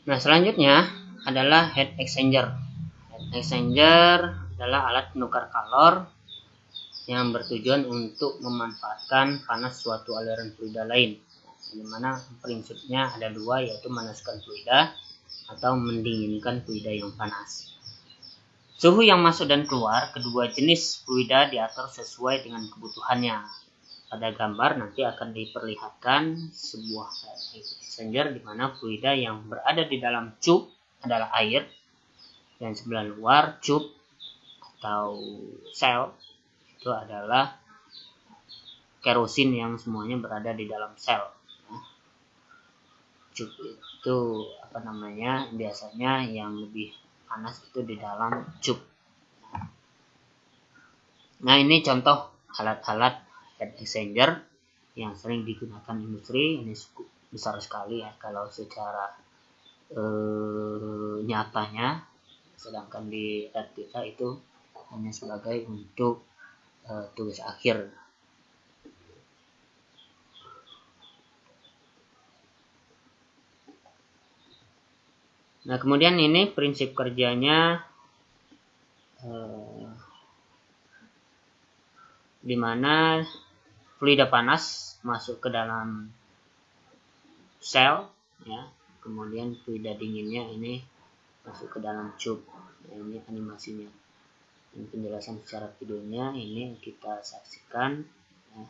Nah, selanjutnya adalah heat exchanger. Heat exchanger adalah alat penukar kalor yang bertujuan untuk memanfaatkan panas suatu aliran fluida lain. Di mana prinsipnya ada dua, yaitu memanaskan fluida atau mendinginkan fluida yang panas. Suhu yang masuk dan keluar kedua jenis fluida diatur sesuai dengan kebutuhannya. Pada gambar nanti akan diperlihatkan sebuah heat exchanger di mana fluida yang berada di dalam cup adalah air dan sebelah luar cup atau sel itu adalah kerosin yang semuanya berada di dalam sel. Cup itu biasanya yang lebih panas itu di dalam cup. Nah, ini contoh alat-alat heat exchanger yang sering digunakan industri. Ini cukup besar sekali ya kalau secara nyatanya, sedangkan di lab kita itu hanya sebagai untuk tugas akhir. Nah, kemudian ini prinsip kerjanya di mana fluida panas masuk ke dalam sel ya, kemudian fluida dinginnya ini masuk ke dalam cup. Nah, ini animasinya. Dan penjelasan secara videonya ini kita saksikan ya.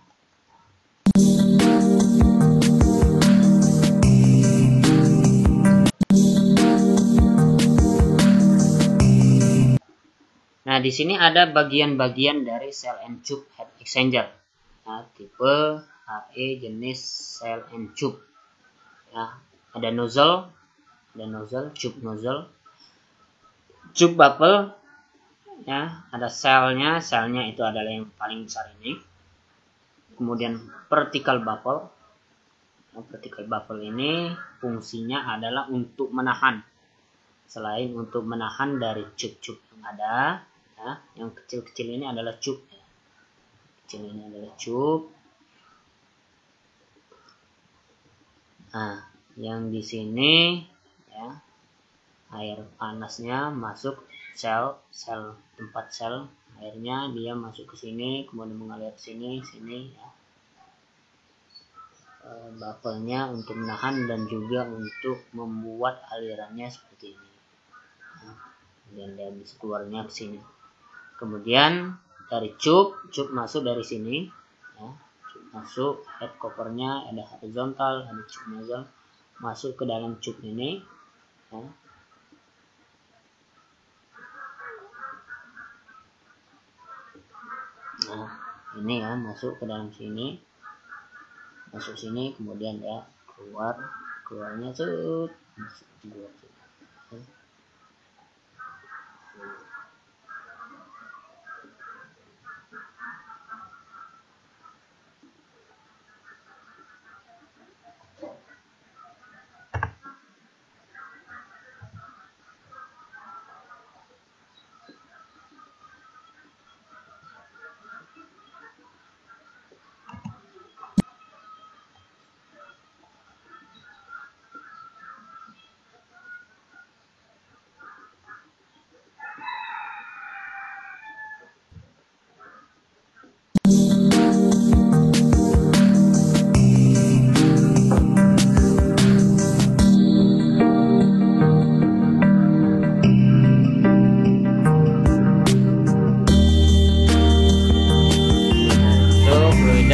Nah, di sini ada bagian-bagian dari cell and tube heat exchanger. Nah, tipe HE jenis cell and tube. Ya, ada nozzle, tube nozzle, tube bubble. Ya, ada selnya itu adalah yang paling besar ini. Kemudian vertical bubble. Nah, vertical bubble ini fungsinya adalah untuk menahan. Selain untuk menahan dari cup-cup yang ada, ya, yang kecil-kecil ini adalah cup. Kecil ini adalah cup. Nah, yang di sini ya, air panasnya masuk tempat sel, airnya dia masuk ke sini, kemudian mengalir ke sini ya. Bubble-nya untuk menahan dan juga untuk membuat alirannya seperti ini. Dan dia bisa keluarnya ke sini. Kemudian dari cup masuk dari sini ya, cup masuk, head covernya ada horizontal, ada cup nozzle masuk ke dalam cup ini ya. Nah, ini ya, masuk ke dalam sini, masuk sini, kemudian ya keluarnya masuk keluar sini.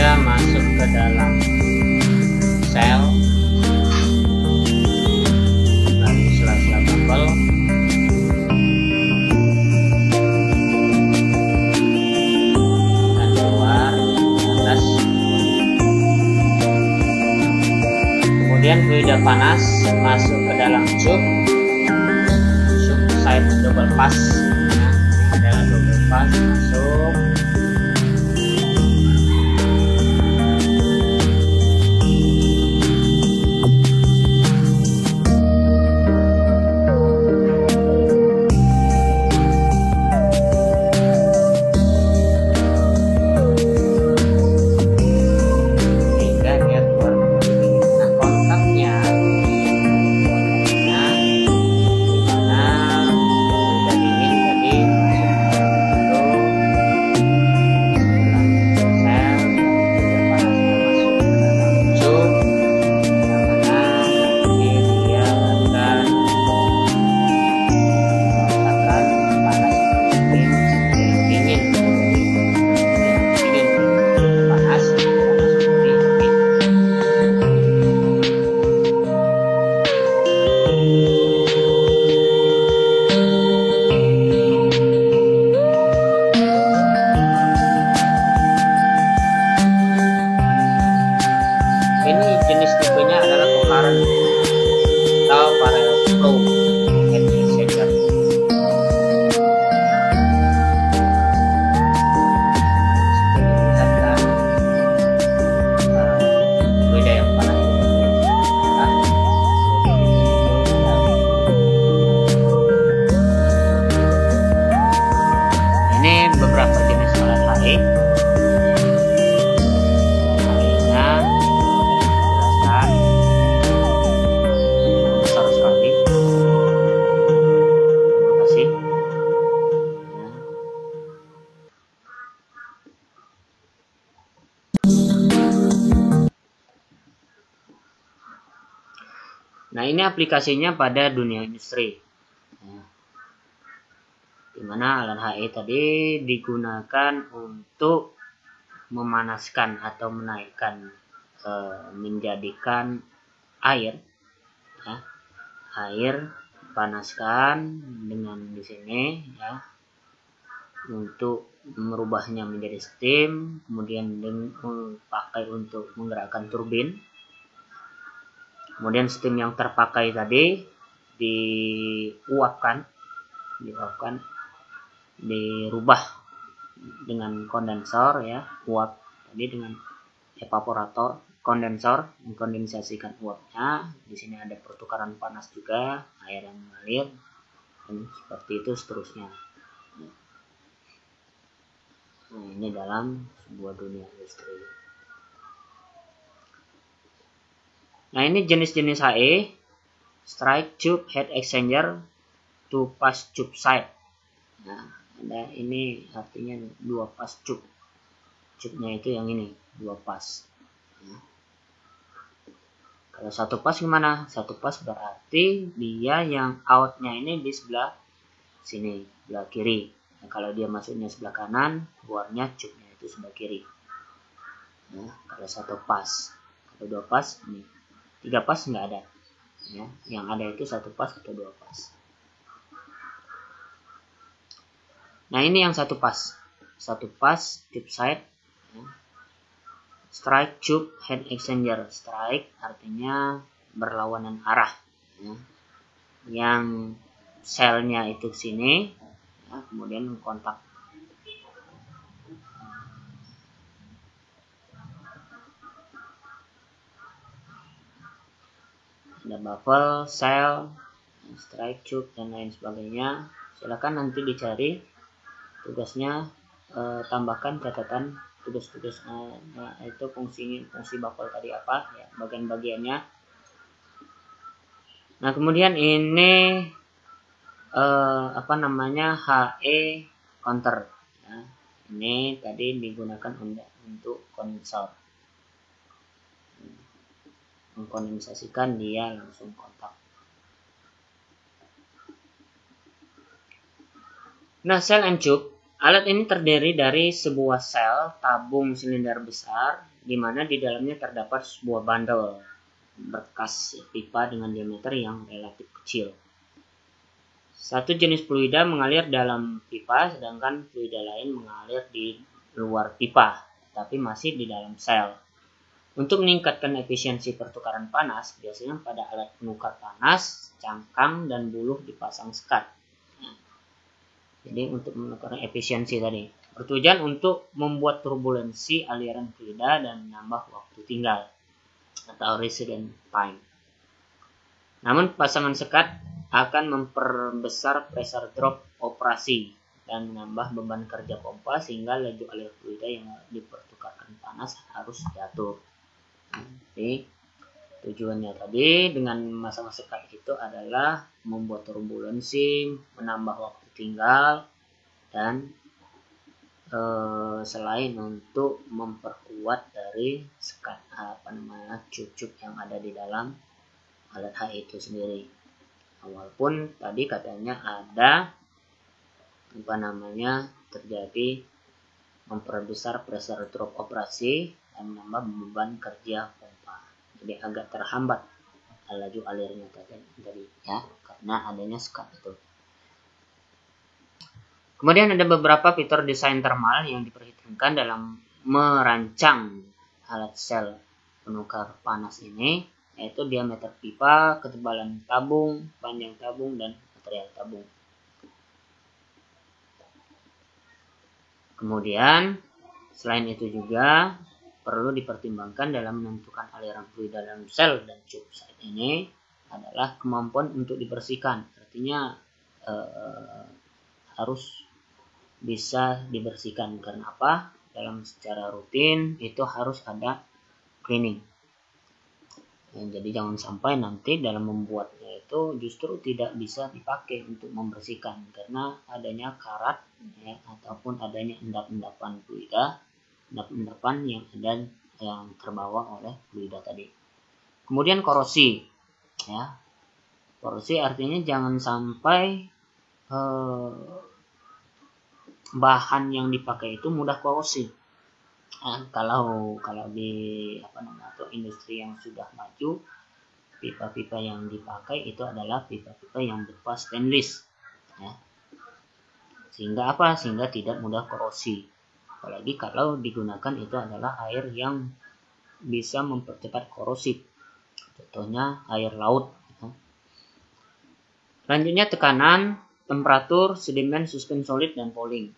Masuk ke dalam sel, lalu sela-sela bubble, dan keluar ke atas. Kemudian fluida panas masuk ke dalam cup side double pass. Nah, ini adalah double pass masuk. Nah, ini aplikasinya pada dunia industri. Nah, di mana alat HE tadi digunakan untuk memanaskan atau menaikkan, menjadikan air, ya, air panaskan dengan di sini, ya, untuk merubahnya menjadi steam, kemudian dipakai untuk menggerakkan turbin. Kemudian steam yang terpakai tadi diuapkan, dirubah dengan kondensor, ya, uap tadi dengan evaporator, kondensor mengkondensasikan uapnya. Di sini ada pertukaran panas juga, air yang mengalir, dan seperti itu seterusnya. Nah, ini dalam sebuah dunia industri. Nah, ini jenis-jenis HE: strike tube heat exchanger, two pass tube side. Nah, ada ini artinya dua pas tube. Tube-nya itu yang ini, dua pas. Nah, kalau satu pas gimana? Satu pas berarti dia yang outnya ini di sebelah sini, sebelah kiri. Nah, kalau dia masuknya sebelah kanan, keluarnya tube-nya itu sebelah kiri. Nah, kalau satu pas. Kalau dua pas, ini. Tiga pas nggak ada. Ya, yang ada itu satu pas atau dua pas. Nah, ini yang satu pas. Satu pas tube side. Ya. Strike tube heat exchanger. Strike artinya berlawanan arah. Ya. Yang selnya itu ke sini, ya, kemudian kontak. Ada baffle, sel, strike tube, dan lain sebagainya. Silakan nanti dicari tugasnya, tambahkan catatan tugas-tugas, itu fungsi baffle tadi apa, ya, bagian-bagiannya. Nah, kemudian ini HE counter, ya. Ini tadi digunakan untuk kondensor, mengkondensasikan dia langsung kontak. Nah, cell and tube, alat ini terdiri dari sebuah sel tabung silinder besar, di mana di dalamnya terdapat sebuah bandel berkas pipa dengan diameter yang relatif kecil. Satu jenis fluida mengalir dalam pipa, sedangkan fluida lain mengalir di luar pipa, tapi masih di dalam sel. Untuk meningkatkan efisiensi pertukaran panas, biasanya pada alat penukar panas, cangkang dan buluh dipasang sekat. Jadi untuk menukar efisiensi tadi, bertujuan untuk membuat turbulensi aliran fluida dan menambah waktu tinggal atau residence time. Namun pasangan sekat akan memperbesar pressure drop operasi dan menambah beban kerja pompa, sehingga laju alir fluida yang dipertukarkan panas harus diatur. Jadi tujuannya tadi dengan memasang sekat itu adalah membuat turbulensi, menambah waktu tinggal, dan selain untuk memperkuat dari sekat cucuk yang ada di dalam alat HE itu sendiri. Walaupun tadi katanya ada terjadi memperbesar pressure drop operasi dan menambah beban kerja pompa. Jadi agak terhambat laju alirnya tadi, ya, karena adanya sekat itu. Kemudian ada beberapa fitur desain thermal yang diperhitungkan dalam merancang alat sel penukar panas ini, yaitu diameter pipa, ketebalan tabung, panjang tabung, dan material tabung. Kemudian selain itu juga perlu dipertimbangkan dalam menentukan aliran fluida dalam sel dan tube side ini adalah kemampuan untuk dibersihkan. Artinya harus bisa dibersihkan. Karena apa? Dalam secara rutin itu harus ada cleaning. Jadi jangan sampai nanti dalam membuatnya itu justru tidak bisa dipakai untuk membersihkan karena adanya karat, ya, ataupun adanya endap-endapan fluida, yang terbawa oleh fluida tadi. Kemudian korosi. Ya, korosi artinya jangan sampai bahan yang dipakai itu mudah korosi. Kalau di industri yang sudah maju, pipa-pipa yang dipakai itu adalah pipa-pipa yang berupa stainless, ya. Sehingga tidak mudah korosi. Apalagi kalau digunakan itu adalah air yang bisa mempercepat korosi, contohnya air laut. Selanjutnya tekanan, temperatur, sedimen, suspend solid, dan fouling.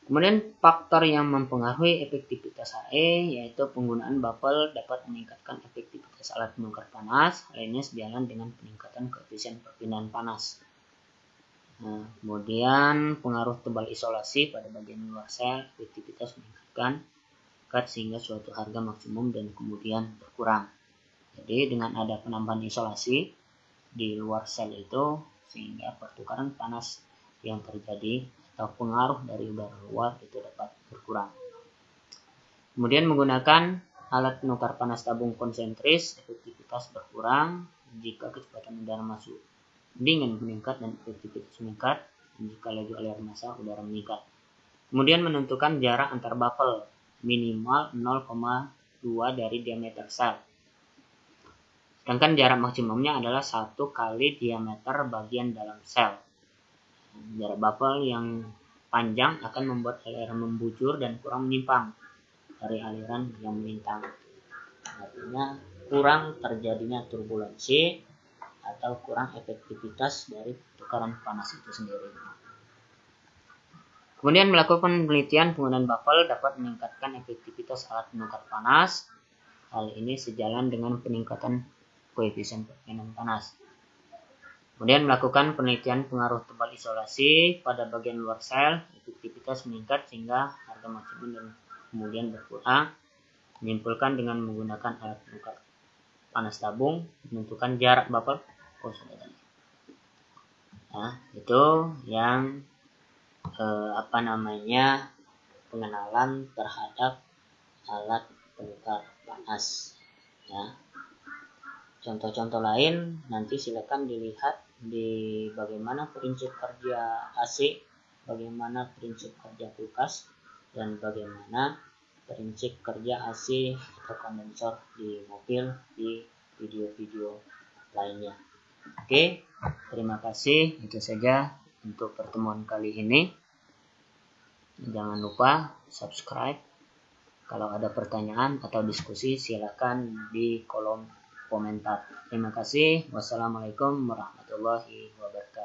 Kemudian faktor yang mempengaruhi efektivitas HE yaitu penggunaan bubble dapat meningkatkan efektivitas alat penukar panas. Hal ini sejalan dengan peningkatan koefisien perpindahan panas. Kemudian pengaruh tebal isolasi pada bagian luar sel, efektivitas meningkatkan sehingga suatu harga maksimum dan kemudian berkurang. Jadi dengan ada penambahan isolasi di luar sel itu, sehingga pertukaran panas yang terjadi atau pengaruh dari udara luar itu dapat berkurang. Kemudian menggunakan alat penukar panas tabung konsentris, efektivitas berkurang jika kecepatan udara masuk dingin meningkat dan efektivitas meningkat jika laju aliran massa udara meningkat. Kemudian menentukan jarak antar bubble minimal 0,2 dari diameter sel. Sedangkan jarak maksimumnya adalah 1 kali diameter bagian dalam sel. Jarak bubble yang panjang akan membuat aliran membujur dan kurang menyimpang dari aliran yang melintang. Artinya kurang terjadinya turbulensi atau kurang efektivitas dari tukaran panas itu sendiri. Kemudian melakukan penelitian penggunaan bubble dapat meningkatkan efektivitas alat penukar panas. Hal ini sejalan dengan peningkatan koefisien perpindahan panas. Kemudian melakukan penelitian pengaruh tebal isolasi pada bagian luar sel, efektivitas meningkat sehingga harga maksimum dan kemudian berkurang. Menyimpulkan dengan menggunakan alat penukar panas tabung, menentukan jarak bubble. Itu yang pengenalan terhadap alat penukar panas. Ya. Contoh-contoh lain nanti silakan dilihat di bagaimana prinsip kerja AC, bagaimana prinsip kerja kulkas, dan bagaimana prinsip kerja AC atau kondensor di mobil di video-video lainnya. Oke, terima kasih. Itu saja untuk pertemuan kali ini. Jangan lupa subscribe. Kalau ada pertanyaan atau diskusi silakan di kolom komentar. Terima kasih. Wassalamualaikum warahmatullahi wabarakatuh.